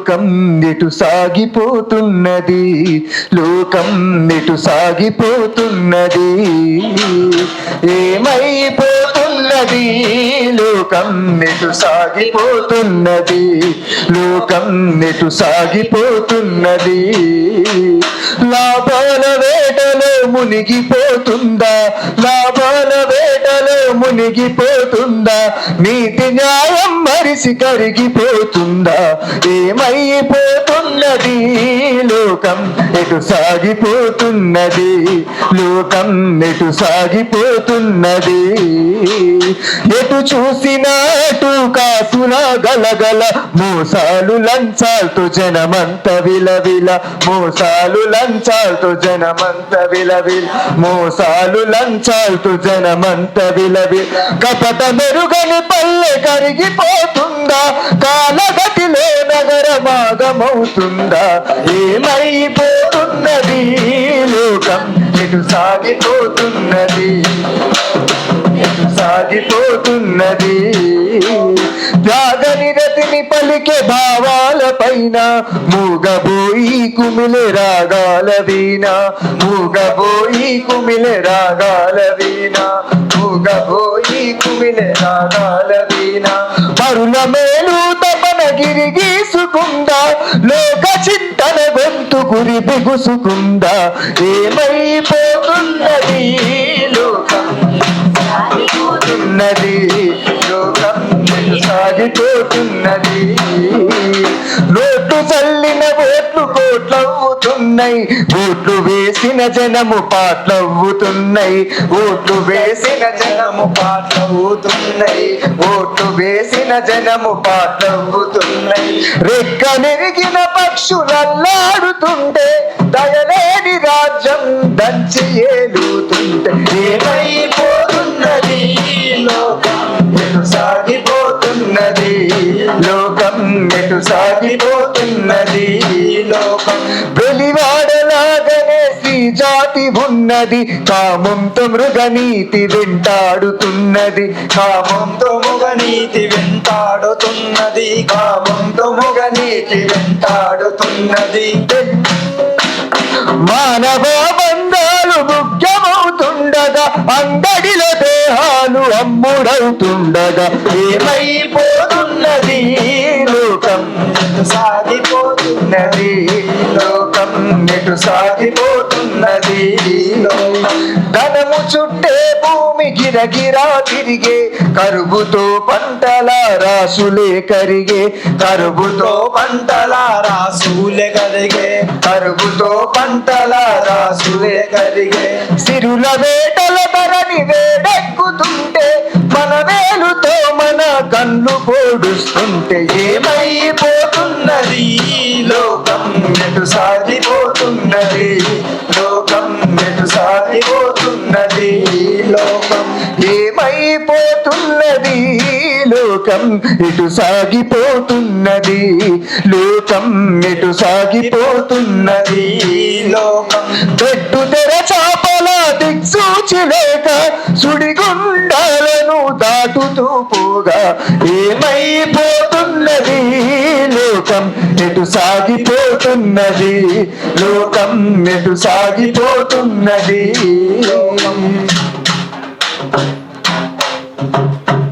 లోకం ఎటు సాగిపోతున్నది, లోకం ఎటు సాగిపోతున్నది, ఏమైపోతున్నది, లోకం ఎటు సాగిపోతున్నది, లోకం ఎటు సాగిపోతున్నది. లాభాల వేటలో మునిగిపోతుందా, లాభాల వేటలో మునిగిపోతుందా, నీతి న్యాయం మరిసి కరిగిపోతుందా, ఏమైపోతున్నది, లోకం ఎటు సాగిపోతున్నది, లోకం ఎటు సాగిపోతున్నది. ఎటు చూసినా అటు కాసుల గలగల, మోసాలు లంచాలతో జనమంత విలవిల, మోసాలు లంచాలతో జనమంత విలవిల, మోసాలు లంచాలతో జనమంత విలవిల. కపట మెరుగని పల్లె కరిగిపోతుందా, కాలగతిలో నగరమాగమవుతుందా, ఏమైపోతున్నది, లోకం ఎటు సాగిపోతున్నది, ఎటు సాగిపోతున్నది. త్యాగనిరతిని పలికే భావాల పైన మూగబోయి కుమిలే రాగాల వీణ, మూగబోయి కుమిలే రాగాల వీణ, మూగబోయి కుమిలే రాగాల వీణ. పరుల మేలు తపన గిరి గీసుకుందా, లోక చింతన గొంతు గురి బిగుసుకుందా, ఏమైపోతున్నది, లోకం సాగిపోతున్నది, లోకం సాగిపోతున్నది. నోట్లు చల్లిన ఓట్లు కోట్లవుతున్నాయి, ఓట్లు వేసిన జనము పాటలవుతున్నాయి, ఓట్లు వేసిన జనము పాటలవుతున్నాయి, ఓట్లు వేసిన జనము పాటలవుతున్నాయి. రెక్క నెరిగిన పక్షులల్లాడుతుంటే, దయలేని రాజ్యం దంచి ఏలుతుంటే, ఏమైపోతున్నది, లోకం ఎటు సాగిపోతున్నది, లోకం ఎటు సాగిపోతున్నది, లోకం. వెలివాడలాగనే స్త్రీ జాతి ఉన్నది, కామంతో మృగనీతి వెంటాడుతున్నది, కామంతో మృగనీతి వెంటాడుతున్నది, కామంతో మృగనీతి వెంటాడుతున్నది. మానవ బంధాలు ముఖ్యమవుతుండగా, అంగడిలో దేహాలు అమ్ముడవుతుండగా, ఏమైపోతున్నది, లోకం ఎటు సాగిపోతున్నది, లోకం ఎటు సాగిపోతున్నది. ధనము చుట్టే భూమి గిరగిరా తిరిగే, కరువుతో పంటల రాసులే కరిగే, కరువుతో పంటల రాసులే కరిగే, కరువుతో పంటల రాసులే కరిగే. సిరుల వేటల ధరని వేడెక్కుతుంటే, మన వేలుతో మన కళ్ళు పోడుస్తుంటే, ఏమైపోతున్నది, లోకం ఎటు సాగిపోతున్నది, లోకం ఎటు సాగిపోతున్నది, లోకం ఏమైపోతున్నది, లోకం ఎటు సాగిపోతున్నది, లోకం ఎటు సాగిపోతున్నది, లోకం. పెట్టు తెర చాపల దిక్సూచి లేక, సుడిగుండాలను దాటుతూ పోగా, ఏమైపోతున్నది, లోకం ఎటు సాగిపోతున్నది, లోకం ఎటు సాగిపోతున్నది, లోకం.